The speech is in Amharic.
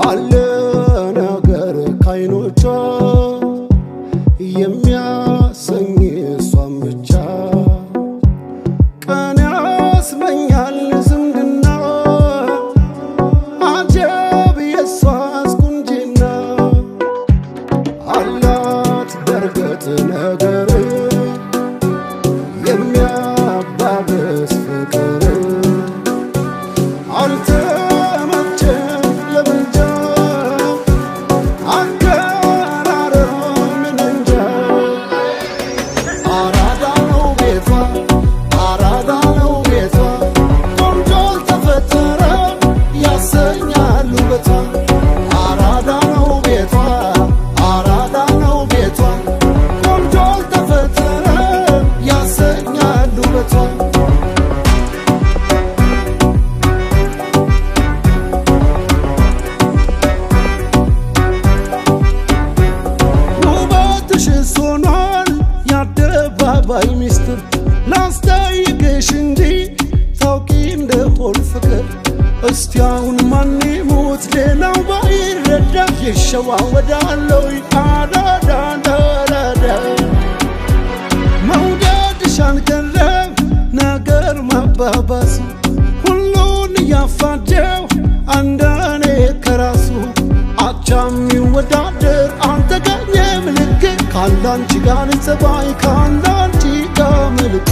አለ ነገር ካይኖቿ የሚያሰኝ እሷን ብቻ ቀን ያስመኛል ዝምድና አጀብ የሷስ ቁንጅና አላት በርግጥ ነገር የሚያባብስ ፍቅር አልተመቸም ለምንጃ አገራረምን እንጃ አራዳ ነው ቤቷ አራዳ ነው ቤቷ ቆንጆ አልተፈጠረ ያሰኛል ውበቷ አራዳ ነው ቤቷ አራዳ ነው ቤቷ ቆንጆ አልተፈጠረ ያሰኛል ውበቷ ሆኗል የአደባባይ ሚስጥር ላስጠይቅሽ እንጂ ታውቂ እንደሆን ፍቅር እስቲ አሁን ማን ይሙት ሌላው ባይረዳ ይሸዋወዳለው አዳዳዳዳዳ መውደድሽ አልቀረም ነገር ማባባሱ ሁሉን እያፋጀው አንዳኔ ከራሱ አቻም ይወዳደር አልተገኘ ምልክት ካንዳንቺ ጋር ጸባይ ካንዳንቺ ጋር ምልክት